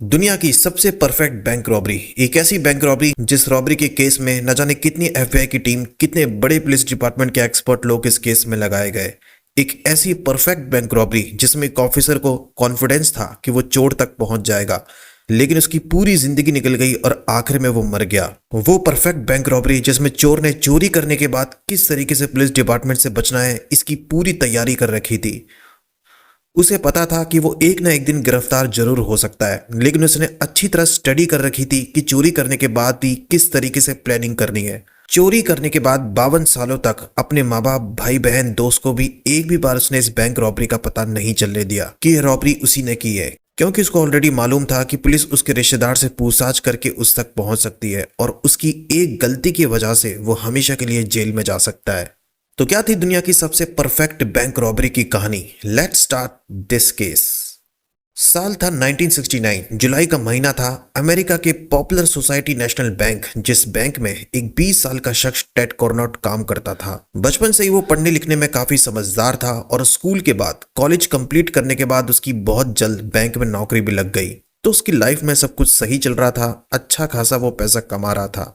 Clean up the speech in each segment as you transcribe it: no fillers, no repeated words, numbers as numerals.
दुनिया की सबसे परफेक्ट बैंक रॉबरी, एक ऐसी बैंक रॉबरी जिस रॉबरी के केस में न जाने कितनी एफबीआई की टीम, कितने बड़े पुलिस डिपार्टमेंट के एक्सपर्ट लोग इस केस में लगाए गए। एक ऐसी परफेक्ट बैंक रॉबरी जिसमें एक ऑफिसर को कॉन्फिडेंस था कि वो चोर तक पहुंच जाएगा, लेकिन उसकी पूरी जिंदगी निकल गई और आखिर में वो मर गया। वो परफेक्ट बैंक रॉबरी जिसमें चोर ने चोरी करने के बाद किस तरीके से पुलिस डिपार्टमेंट से बचना है, इसकी पूरी तैयारी कर रखी थी। उसे पता था कि वो एक ना एक दिन गिरफ्तार जरूर हो सकता है, लेकिन उसने अच्छी तरह स्टडी कर रखी थी कि चोरी करने के बाद भी किस तरीके से प्लानिंग करनी है। चोरी करने के बाद 52 सालों तक अपने माँ बाप, भाई बहन, दोस्त को भी एक भी बार उसने इस बैंक रॉबरी का पता नहीं चलने दिया कि यह रॉबरी उसी ने की है, क्योंकि उसको ऑलरेडी मालूम था कि पुलिस उसके रिश्तेदार से पूछताछ करके उस तक पहुंच सकती है और उसकी एक गलती की वजह से वो हमेशा के लिए जेल में जा सकता है। तो क्या थी दुनिया की सबसे परफेक्ट बैंक रॉबरी की कहानी? Let's start this case. साल था 1969, जुलाई का महीना था। अमेरिका के पॉपुलर सोसाइटी नेशनल बैंक, जिस बैंक में एक 20 साल का शख्स टेड कॉर्नोट काम करता था। बचपन से ही वो पढ़ने लिखने में काफी समझदार था और स्कूल के बाद, कॉलेज कंप्लीट करने के बाद उसकी बहुत जल्द बैंक में नौकरी भी लग गई। तो उसकी लाइफ में सब कुछ सही चल रहा था, अच्छा खासा वो पैसा कमा रहा था।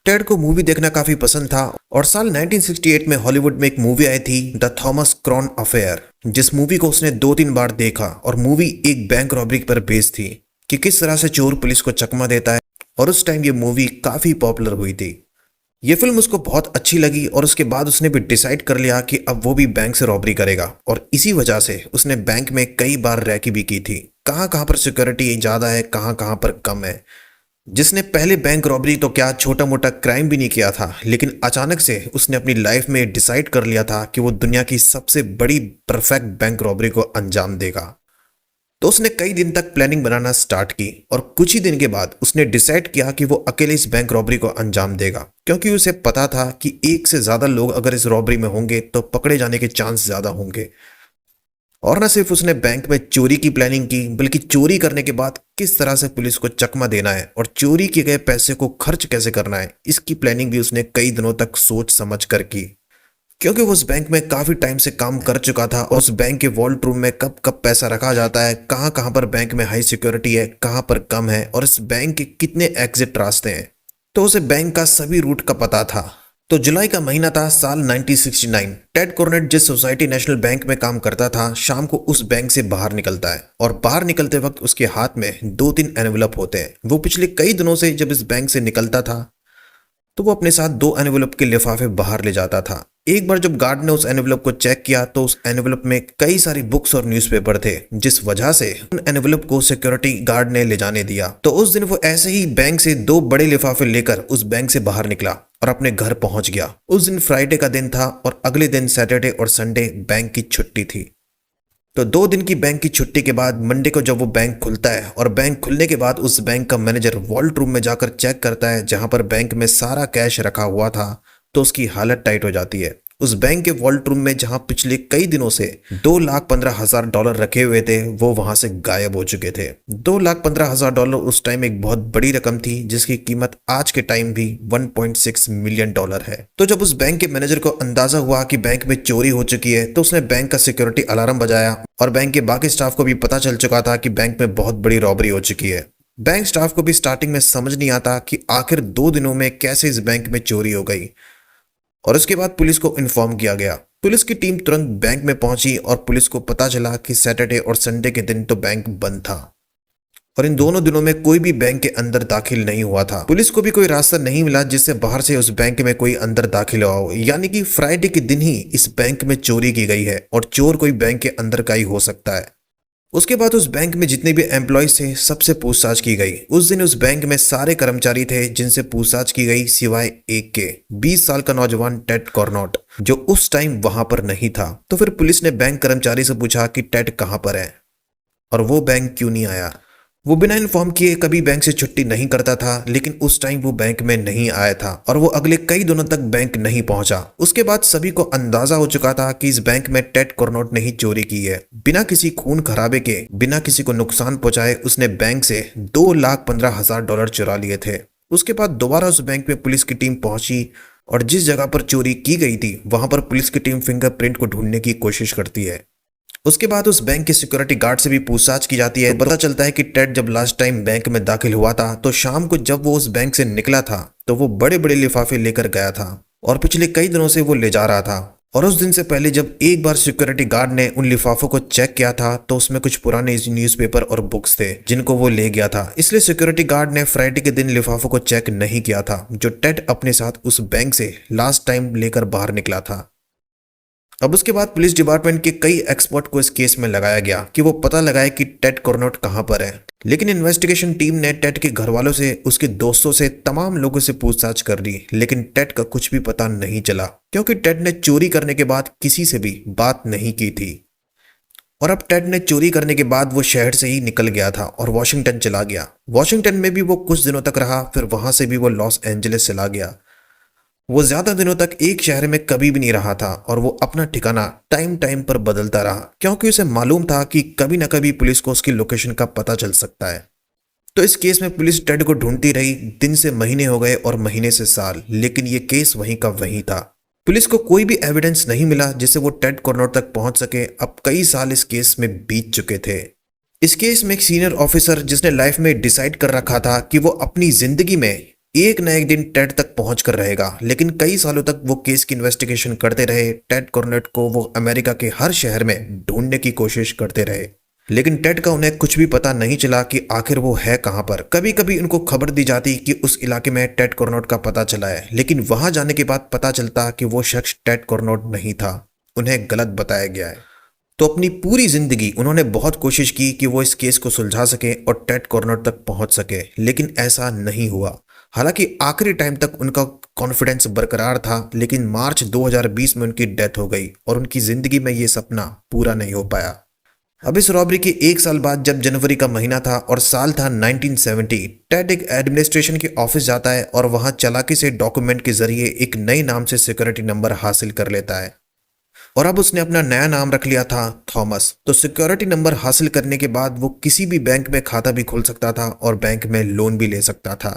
टेड को मूवी देखना काफी पसंद था और साल 1968 में हॉलीवुड में एक मूवी आई थी, द थॉमस क्रॉन अफेयर, जिस मूवी को उसने 2-3 बार देखा। और मूवी एक बैंक रॉबरी पर बेस्ड थी कि किस तरह से चोर पुलिस को चकमा देता है, और उस टाइम ये मूवी काफी पॉपुलर हुई थी। ये फिल्म उसको बहुत अच्छी लगी और उसके बाद उसने भी डिसाइड कर लिया कि अब वो भी बैंक से रॉबरी करेगा, और इसी वजह से उसने बैंक में कई बार रैकी भी की थी। कहाँ कहाँ पर सिक्योरिटी ज़्यादा है, कहाँ कहाँ पर कम है। जिसने पहले बैंक रॉबरी तो क्या, छोटा मोटा क्राइम भी नहीं किया था, लेकिन अचानक से उसने अपनी लाइफ में डिसाइड कर लिया था कि वो दुनिया की सबसे बड़ी परफेक्ट बैंक रॉबरी को अंजाम देगा। तो उसने कई दिन तक प्लानिंग बनाना स्टार्ट की और कुछ ही दिन के बाद उसने डिसाइड किया कि वो अकेले इस बैंक रॉबरी को अंजाम देगा, क्योंकि उसे पता था कि एक से ज्यादा लोग अगर इस रॉबरी में होंगे तो पकड़े जाने के चांस ज्यादा होंगे। और न सिर्फ उसने बैंक में चोरी की प्लानिंग की, बल्कि चोरी करने के बाद किस तरह से पुलिस को चकमा देना है और चोरी किए गए पैसे को खर्च कैसे करना है, इसकी प्लानिंग भी उसने कई दिनों तक सोच समझ कर की। क्योंकि वो उस बैंक में काफी टाइम से काम कर चुका था और उस बैंक के वॉल्ट रूम में कब कब पैसा रखा जाता है, कहाँ कहाँ पर बैंक में हाई सिक्योरिटी है, कहाँ पर कम है, और इस बैंक के कितने एग्जिट रास्ते हैं, तो उसे बैंक का सभी रूट का पता था। तो जुलाई का महीना था, साल 1969। टेड कॉर्नेट जिस सोसाइटी नेशनल बैंक में काम करता था, शाम को उस बैंक से बाहर निकलता है और बाहर निकलते वक्त उसके हाथ में 2-3 एनवेलप होते हैं। वो पिछले कई दिनों से जब इस बैंक से निकलता था तो वो अपने साथ 2 एनवेलप के लिफाफे बाहर ले जाता था। एक बार जब गार्ड ने उस एनवेलप को चेक किया तो उस एनवेलप में कई सारी बुक्स और न्यूज़पेपर थे, जिस वजह से उन एनवेलप को सिक्योरिटी गार्ड ने ले जाने दिया। तो उस दिन वो ऐसे ही बैंक से 2 बड़े लिफाफे लेकर उस बैंक से बाहर निकला और अपने घर पहुंच गया। उस दिन फ्राइडे का दिन था और अगले दिन सैटरडे और संडे बैंक की छुट्टी थी। तो 2 दिन की बैंक की छुट्टी के बाद मंडे को जब वो बैंक खुलता है, और बैंक खुलने के बाद उस बैंक का मैनेजर वॉल्ट रूम में जाकर चेक करता है जहां पर बैंक में सारा कैश रखा हुआ था, तो उसकी हालत टाइट हो जाती है। उस बैंक के वॉल्ट रूम में जहां पिछले कई दिनों से $2,15,000 रखे हुए थे, वो वहां से गायब हो चुके थे। $2,15,000 उस टाइम एक बहुत बड़ी रकम थी, जिसकी कीमत आज के टाइम भी $1.6 मिलियन है। तो जब उस बैंक के मैनेजर को अंदाजा हुआ कि बैंक में चोरी हो चुकी है, तो उसने बैंक का सिक्योरिटी अलार्म बजाया और बैंक के बाकी स्टाफ को भी पता चल चुका था कि बैंक में बहुत बड़ी रॉबरी हो चुकी है। बैंक स्टाफ को भी स्टार्टिंग में समझ नहीं आता कि आखिर 2 दिनों में कैसे इस बैंक में चोरी हो गई, और उसके बाद पुलिस को इन्फॉर्म किया गया। पुलिस की टीम तुरंत बैंक में पहुंची और पुलिस को पता चला कि सैटरडे और संडे के दिन तो बैंक बंद था और इन दोनों दिनों में कोई भी बैंक के अंदर दाखिल नहीं हुआ था। पुलिस को भी कोई रास्ता नहीं मिला जिससे बाहर से उस बैंक में कोई अंदर दाखिल हुआ हो, यानी कि फ्राइडे के दिन ही इस बैंक में चोरी की गई है और चोर कोई बैंक के अंदर का ही हो सकता है। उसके बाद उस बैंक में जितने भी एम्प्लॉयज थे, सबसे पूछताछ की गई। उस दिन उस बैंक में सारे कर्मचारी थे जिनसे पूछताछ की गई, सिवाय एक के, 20 साल का नौजवान टेड कॉर्नोट, जो उस टाइम वहां पर नहीं था। तो फिर पुलिस ने बैंक कर्मचारी से पूछा कि टेड कहां पर है और वो बैंक क्यों नहीं आया। वो बिना इन्फॉर्म किए कभी बैंक से छुट्टी नहीं करता था, लेकिन उस टाइम वो बैंक में नहीं आया था और वो अगले कई दिनों तक बैंक नहीं पहुंचा। उसके बाद सभी को अंदाजा हो चुका था कि इस बैंक में टेड कॉर्नोट ने ही चोरी की है। बिना किसी खून खराबे के, बिना किसी को नुकसान पहुंचाए, उसने बैंक से $2,15,000 चुरा लिए थे। उसके बाद दोबारा उस बैंक में पुलिस की टीम पहुंची और जिस जगह पर चोरी की गई थी वहां पर पुलिस की टीम फिंगरप्रिंट को ढूंढने की कोशिश करती है। उसके बाद उस बैंक के सिक्योरिटी गार्ड से भी पूछताछ की जाती है। पता चलता है कि टेड जब लास्ट टाइम बैंक में दाखिल हुआ था तो शाम को जब वो उस बैंक से निकला था तो वो बड़े बड़े लिफाफे लेकर गया था और पिछले कई दिनों से वो ले जा रहा था। और उस दिन से पहले जब एक बार सिक्योरिटी गार्ड ने उन लिफाफों को चेक किया था तो उसमें कुछ पुराने न्यूज़पेपर और बुक्स थे जिनको वो ले गया था। इसलिए सिक्योरिटी गार्ड ने फ्राइडे के दिन लिफाफों को चेक नहीं किया था जो टेड अपने साथ उस बैंक से लास्ट टाइम लेकर बाहर निकला था। अब उसके बाद पुलिस डिपार्टमेंट के कई एक्सपर्ट को इस केस में लगाया गया कि वो पता लगाए कि टेड कॉर्नेट कहां पर है। लेकिन इन्वेस्टिगेशन टीम ने टेड के घर वालों से, उसके दोस्तों से, तमाम लोगों से पूछताछ कर ली लेकिन टेड का कुछ भी पता नहीं चला क्योंकि टेड ने चोरी करने के बाद किसी से भी बात नहीं की थी। और अब टेड ने चोरी करने के बाद वो शहर से ही निकल गया था और वॉशिंगटन चला गया। वॉशिंगटन में भी वो कुछ दिनों तक रहा, फिर वहां से भी वो लॉस एंजलिस चला गया। वो ज्यादा दिनों तक एक शहर में कभी भी नहीं रहा था और वो अपना ठिकाना टाइम टाइम पर बदलता रहा क्योंकि उसे मालूम था कि कभी ना कभी पुलिस को उसकी लोकेशन का पता चल सकता है। तो इस केस में पुलिस टेड को ढूंढती रही। दिन से महीने हो गए और महीने से साल, लेकिन ये केस वहीं का वहीं था। पुलिस को कोई भी एविडेंस नहीं मिला जिससे वो टेड कॉर्नेट तक पहुंच सके। अब कई साल इस केस में बीत चुके थे। इस केस में एक सीनियर ऑफिसर जिसने लाइफ में डिसाइड कर रखा था कि वो अपनी जिंदगी में एक न एक दिन टेड तक पहुंच कर रहेगा, लेकिन कई सालों तक वो केस की इन्वेस्टिगेशन करते रहे। टेड कॉर्नेट को वो अमेरिका के हर शहर में ढूंढने की कोशिश करते रहे, लेकिन टेड का उन्हें कुछ भी पता नहीं चला कि आखिर वो है कहां पर। कभी कभी उनको खबर दी जाती कि उस इलाके में टेड कॉर्नेट का पता चला है, लेकिन वहां जाने के बाद पता चलता कि वो शख्स टेड कॉर्नेट नहीं था, उन्हें गलत बताया गया है। तो अपनी पूरी जिंदगी उन्होंने बहुत कोशिश की कि वो इस केस को सुलझा सके और टेड कॉर्नेट तक पहुंच सके, लेकिन ऐसा नहीं हुआ। हालांकि आखिरी टाइम तक उनका कॉन्फिडेंस बरकरार था, लेकिन मार्च 2020 में उनकी डेथ हो गई और उनकी जिंदगी में ये सपना पूरा नहीं हो पाया। अब इस रॉबरी के एक साल बाद जब जनवरी का महीना था और साल था 1970, टेड एक एडमिनिस्ट्रेशन के ऑफिस जाता है और वहां चालाकी से डॉक्यूमेंट के जरिए एक नए नाम से सिक्योरिटी नंबर हासिल कर लेता है। और अब उसने अपना नया नाम रख लिया था थॉमस। तो सिक्योरिटी नंबर हासिल करने के बाद वो किसी भी बैंक में खाता भी खोल सकता था और बैंक में लोन भी ले सकता था।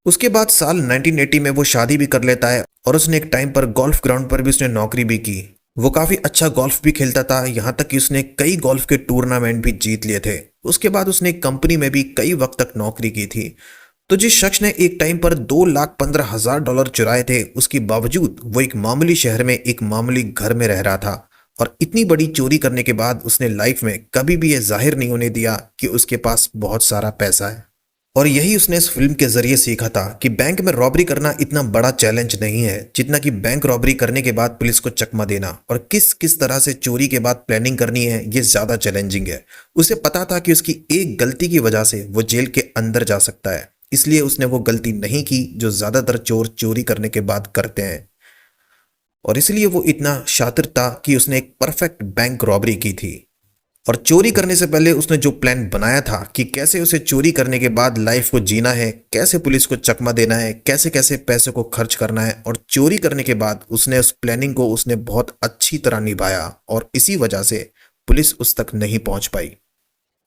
उसके बाद साल 1980 में वो शादी भी कर लेता है और उसने एक टाइम पर गोल्फ ग्राउंड पर भी उसने नौकरी भी की। वो काफी अच्छा गोल्फ भी खेलता था, यहाँ तक कि उसने कई गोल्फ के टूर्नामेंट भी जीत लिए थे। उसके बाद उसने एक कंपनी में भी कई वक्त तक नौकरी की थी। तो जिस शख्स ने एक टाइम पर $2,15,000 चुराए थे, उसके बावजूद वो एक मामूली शहर में एक मामूली घर में रह रहा था और इतनी बड़ी चोरी करने के बाद उसने लाइफ में कभी भी यह जाहिर नहीं होने दिया कि उसके पास बहुत सारा पैसा है। और यही उसने इस फिल्म के जरिए सीखा था कि बैंक में रॉबरी करना इतना बड़ा चैलेंज नहीं है जितना कि बैंक रॉबरी करने के बाद पुलिस को चकमा देना और किस किस तरह से चोरी के बाद प्लानिंग करनी है, ये ज्यादा चैलेंजिंग है। उसे पता था कि उसकी एक गलती की वजह से वो जेल के अंदर जा सकता है, इसलिए उसने वो गलती नहीं की जो ज्यादातर चोर चोरी करने के बाद करते हैं। और इसलिए वो इतना शातिर था कि उसने एक परफेक्ट बैंक रॉबरी की थी। और चोरी करने से पहले उसने जो प्लान बनाया था कि कैसे उसे चोरी करने के बाद लाइफ को जीना है, कैसे पुलिस को चकमा देना है, कैसे कैसे पैसे को खर्च करना है, और चोरी करने के बाद उसने उस प्लानिंग को उसने बहुत अच्छी तरह निभाया और इसी वजह से पुलिस उस तक नहीं पहुंच पाई।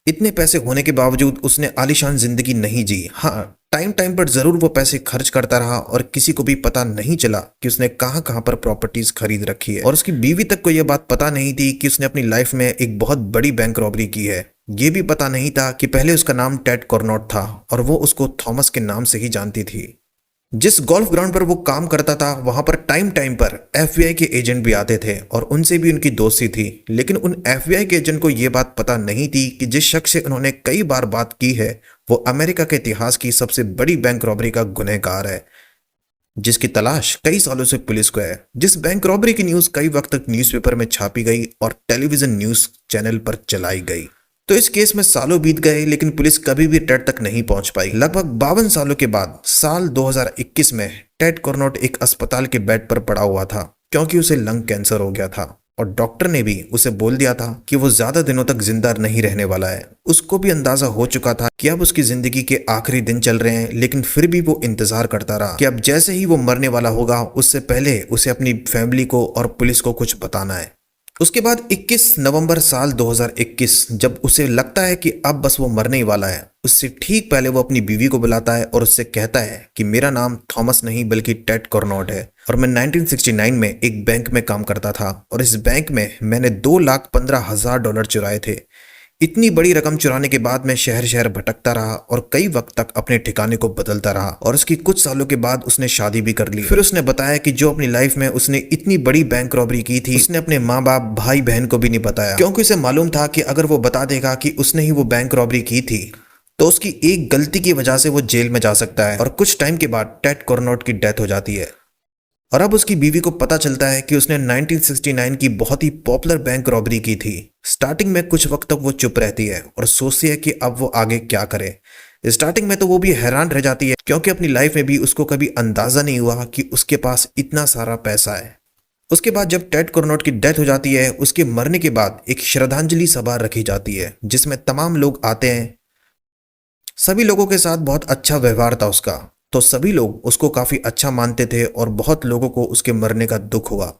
इतने पैसे होने के बावजूद उसने आलीशान जिंदगी नहीं जी। हाँ, टाइम टाइम पर जरूर वो पैसे खर्च करता रहा और किसी को भी पता नहीं चला कि उसने कहां कहां पर प्रॉपर्टीज खरीद रखी है। और उसकी बीवी तक को यह बात पता नहीं थी कि उसने अपनी लाइफ में एक बहुत बड़ी बैंक रॉबरी की है। ये भी पता नहीं था कि पहले उसका नाम टेड कॉर्नेट था और वो उसको थॉमस के नाम से ही जानती थी। जिस गोल्फ ग्राउंड पर वो काम करता था वहां पर टाइम टाइम पर एफबीआई के एजेंट भी आते थे और उनसे भी उनकी दोस्ती थी, लेकिन उन एफबीआई के एजेंट को ये बात पता नहीं थी कि जिस शख्स से उन्होंने कई बार बात की है वो अमेरिका के इतिहास की सबसे बड़ी बैंक रॉबरी का गुनहगार है, जिसकी तलाश कई सालों से पुलिस को है। जिस बैंक रॉबरी की न्यूज कई वक्त तक न्यूज़पेपर में छापी गई और टेलीविजन न्यूज चैनल पर चलाई गई। तो इस केस में सालों बीत गए लेकिन पुलिस कभी भी टेड तक नहीं पहुंच पाई। लगभग 52 सालों के बाद साल 2021 में टेड कॉर्नेट एक अस्पताल के बेड पर पड़ा हुआ था क्योंकि उसे लंग कैंसर हो गया था और डॉक्टर ने भी उसे बोल दिया था कि वो ज्यादा दिनों तक जिंदा नहीं रहने वाला है। उसको भी अंदाजा हो चुका था कि अब उसकी जिंदगी के आखिरी दिन चल रहे हैं, लेकिन फिर भी वो इंतजार करता रहा कि अब जैसे ही वो मरने वाला होगा उससे पहले उसे अपनी फैमिली को और पुलिस को कुछ बताना है। उसके बाद 21 नवंबर साल 2021 जब उसे लगता है कि अब बस वो मरने ही वाला है, उससे ठीक पहले वो अपनी बीवी को बुलाता है और उससे कहता है कि मेरा नाम थॉमस नहीं बल्कि टेड कॉर्नोट है और मैं 1969 में एक बैंक में काम करता था और इस बैंक में मैंने $2,15,000 चुराए थे। इतनी बड़ी रकम चुराने के बाद मैं शहर शहर भटकता रहा और कई वक्त तक अपने ठिकाने को बदलता रहा और उसकी कुछ सालों के बाद उसने शादी भी कर ली। फिर उसने बताया कि जो अपनी लाइफ में उसने इतनी बड़ी बैंक रॉबरी की थी उसने अपने माँ बाप भाई बहन को भी नहीं बताया, क्योंकि उसे मालूम था कि अगर वो बता देगा कि उसने ही वो बैंक रॉबरी की थी तो उसकी एक गलती की वजह से वो जेल में जा सकता है। और कुछ टाइम के बाद टेड कॉर्नोट की डेथ हो जाती है और अब उसकी बीवी को पता चलता है कि उसने 1969 की बहुत ही पॉपुलर बैंक रॉबरी की थी। स्टार्टिंग में कुछ वक्त तक वो चुप रहती है और सोचती है कि अब वो आगे क्या करे। स्टार्टिंग में तो वो भी हैरान रह जाती है क्योंकि अपनी लाइफ में भी उसको कभी अंदाजा नहीं हुआ कि उसके पास इतना सारा पैसा है। उसके बाद जब टेड कॉर्नोट की डेथ हो जाती है, उसके मरने के बाद एक श्रद्धांजलि सभा रखी जाती है जिसमें तमाम लोग आते हैं। सभी लोगों के साथ बहुत अच्छा व्यवहार था उसका, तो सभी लोग उसको काफी अच्छा मानते थे और बहुत लोगों को उसके मरने का दुख हुआ।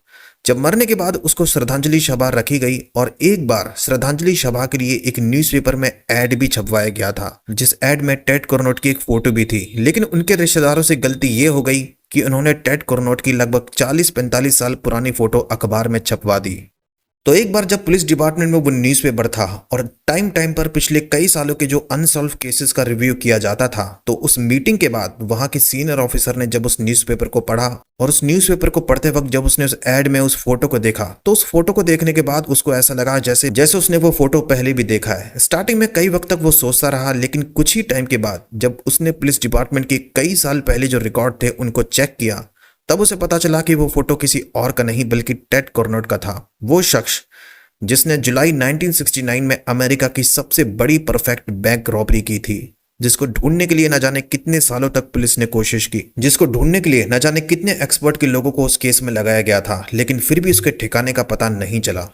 जब मरने के बाद उसको श्रद्धांजलि सभा रखी गई और एक बार श्रद्धांजलि सभा के लिए एक न्यूज़पेपर में एड भी छपवाया गया था, जिस एड में टेड कॉर्नोट की एक फोटो भी थी। लेकिन उनके रिश्तेदारों से गलती ये हो गई कि उन्होंने टेड कॉर्नोट की लगभग 40-45 साल पुरानी फोटो अखबार में छपवा दी। तो एक बार जब पुलिस डिपार्टमेंट में वो न्यूज़पेपर था और टाइम टाइम पर पिछले कई सालों के जो अनसॉल्व केसेस का रिव्यू किया जाता था, तो उस मीटिंग के बाद वहां के सीनियर ऑफिसर ने जब उस न्यूज़पेपर को पढ़ा और उस न्यूज़पेपर को पढ़ते वक्त जब उसने उस एड में उस फोटो को देखा, तो उस फोटो को देखने के बाद उसको ऐसा लगा जैसे जैसे उसने वो फोटो पहले भी देखा है। स्टार्टिंग में कई वक्त तक वो सोचता रहा, लेकिन कुछ ही टाइम के बाद जब उसने पुलिस डिपार्टमेंट के कई साल पहले जो रिकॉर्ड थे उनको चेक किया, तब उसे पता चला कि वो फोटो किसी और का नहीं बल्कि टेड कॉर्नोट का था। वो शख्स जिसने जुलाई 1969 में अमेरिका की सबसे बड़ी परफेक्ट बैंक रॉबरी की थी, जिसको ढूंढने के लिए न जाने कितने सालों तक पुलिस ने कोशिश की, जिसको ढूंढने के लिए न जाने कितने एक्सपर्ट के लोगों को उस केस में लगाया गया था, लेकिन फिर भी उसके ठिकाने का पता नहीं चला।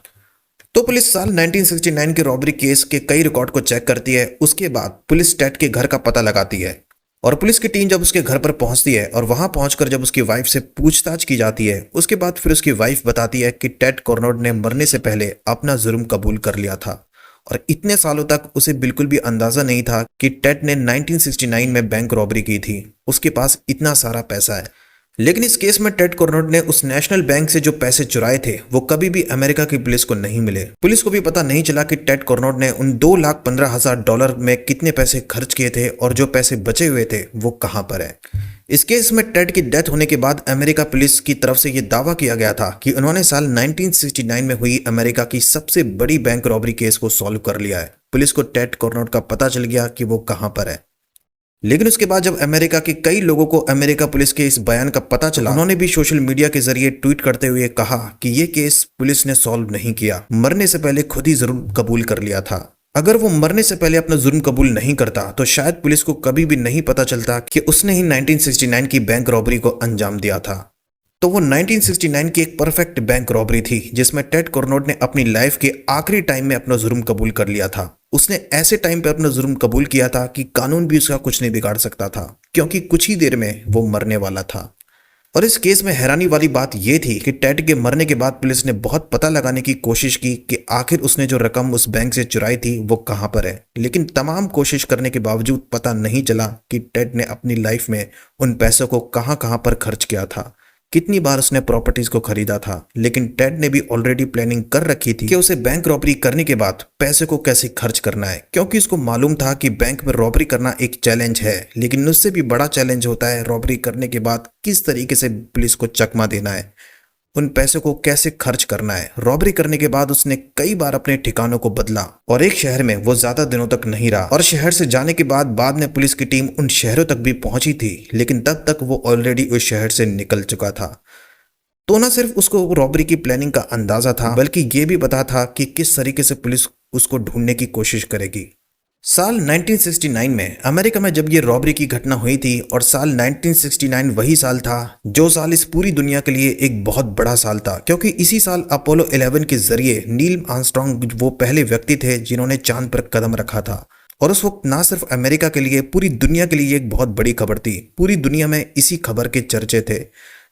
तो पुलिस साल 1969 के रॉबरी केस के कई रिकॉर्ड को चेक करती है। उसके बाद पुलिस टेड के घर का पता लगाती है और पुलिस की टीम जब उसके घर पर पहुंचती है और वहां पहुंचकर जब उसकी वाइफ से पूछताछ की जाती है, उसके बाद फिर उसकी वाइफ बताती है कि टेड कॉर्नोट ने मरने से पहले अपना जुर्म कबूल कर लिया था और इतने सालों तक उसे बिल्कुल भी अंदाजा नहीं था कि टेड ने 1969 में बैंक रॉबरी की थी। उसके पास इतना सारा पैसा है। लेकिन इस केस में टेड कॉर्नोट ने उस नेशनल बैंक से जो पैसे चुराए थे वो कभी भी अमेरिका की पुलिस को नहीं मिले। पुलिस को भी पता नहीं चला कि टेड कॉर्नोट ने उन $2,15,000 में कितने पैसे खर्च किए थे और जो पैसे बचे हुए थे वो कहां पर है। इस केस में टेड की डेथ होने के बाद अमेरिका पुलिस की तरफ से यह दावा किया गया था कि उन्होंने साल 1969 में हुई अमेरिका की सबसे बड़ी बैंक रॉबरी केस को सॉल्व कर लिया है। पुलिस को टेड कॉर्नोट का पता चल गया कि वो कहां पर है। लेकिन उसके बाद जब अमेरिका के कई लोगों को अमेरिका पुलिस के इस बयान का पता चला, उन्होंने भी सोशल मीडिया के जरिए ट्वीट करते हुए कहा कि ये केस पुलिस ने सॉल्व नहीं किया, मरने से पहले खुद ही जुर्म कबूल कर लिया था। अगर वो मरने से पहले अपना जुर्म कबूल नहीं करता तो शायद पुलिस को कभी भी नहीं पता चलता कि उसने ही 1969 की बैंक रॉबरी को अंजाम दिया था। तो वो 1969 की एक परफेक्ट बैंक रॉबरी थी जिसमें टेड कॉर्नोट ने अपनी लाइफ के आखिरी टाइम में अपना जुर्म कबूल कर लिया था। उसने ऐसे टाइम पे अपना जुर्म कबूल किया था कि कानून भी उसका कुछ नहीं बिगाड़ सकता था, क्योंकि कुछ ही देर में वो मरने वाला था। और इस केस में हैरानी वाली बात यह थी कि टेड के मरने के बाद पुलिस ने बहुत पता लगाने की कोशिश की कि आखिर उसने जो रकम उस बैंक से चुराई थी वो कहां पर है, लेकिन तमाम कोशिश करने के बावजूद पता नहीं चला कि टेड ने अपनी लाइफ में उन पैसों को कहां कहां पर खर्च किया था, कितनी बार उसने प्रॉपर्टीज को खरीदा था। लेकिन टेड ने भी ऑलरेडी प्लानिंग कर रखी थी कि उसे बैंक रॉबरी करने के बाद पैसे को कैसे खर्च करना है, क्योंकि उसको मालूम था कि बैंक में रॉबरी करना एक चैलेंज है, लेकिन उससे भी बड़ा चैलेंज होता है रॉबरी करने के बाद किस तरीके से पुलिस को चकमा देना है, उन पैसों को कैसे खर्च करना है। रॉबरी करने के बाद उसने कई बार अपने ठिकानों को बदला और एक शहर में वो ज्यादा दिनों तक नहीं रहा और शहर से जाने के बाद में पुलिस की टीम उन शहरों तक भी पहुंची थी, लेकिन तब तक वो ऑलरेडी उस शहर से निकल चुका था। तो न सिर्फ उसको रॉबरी की प्लानिंग का अंदाजा था, बल्कि ये भी पता था कि किस तरीके से पुलिस उसको ढूंढने की कोशिश करेगी। साल 1969 में अमेरिका में जब ये रॉबरी की घटना हुई थी और साल 1969 वही साल था जो साल इस पूरी दुनिया के लिए एक बहुत बड़ा साल था, क्योंकि इसी साल अपोलो 11 के जरिए नील आर्मस्ट्रांग वो पहले व्यक्ति थे जिन्होंने चांद पर कदम रखा था। और उस वक्त ना सिर्फ अमेरिका के लिए पूरी दुनिया के लिए एक बहुत बड़ी खबर थी। पूरी दुनिया में इसी खबर के चर्चे थे।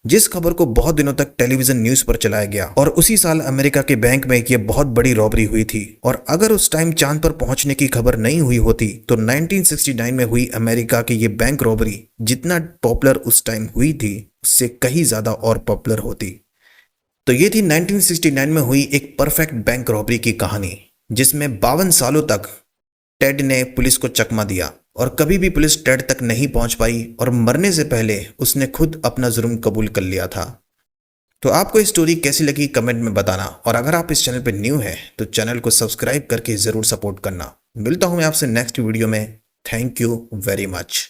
जिस खबर को बहुत दिनों तक टेलीविजन न्यूज पर चलाया गया। और उसी साल अमेरिका के बैंक में ये बहुत बड़ी रॉबरी हुई थी। और अगर उस टाइम चांद पर पहुंचने की खबर नहीं हुई होती तो 1969 में हुई अमेरिका की ये बैंक रॉबरी जितना पॉपुलर उस टाइम हुई थी उससे कहीं ज्यादा और पॉपुलर होती। तो ये थी 1969 में हुई एक परफेक्ट बैंक रॉबरी की कहानी, जिसमें 52 सालों तक टेड ने पुलिस को चकमा दिया और कभी भी पुलिस टेड तक नहीं पहुंच पाई और मरने से पहले उसने खुद अपना जुर्म कबूल कर लिया था। तो आपको ये स्टोरी कैसी लगी कमेंट में बताना, और अगर आप इस चैनल पर न्यू हैं तो चैनल को सब्सक्राइब करके ज़रूर सपोर्ट करना। मिलता हूं मैं आपसे नेक्स्ट वीडियो में। Thank you very much.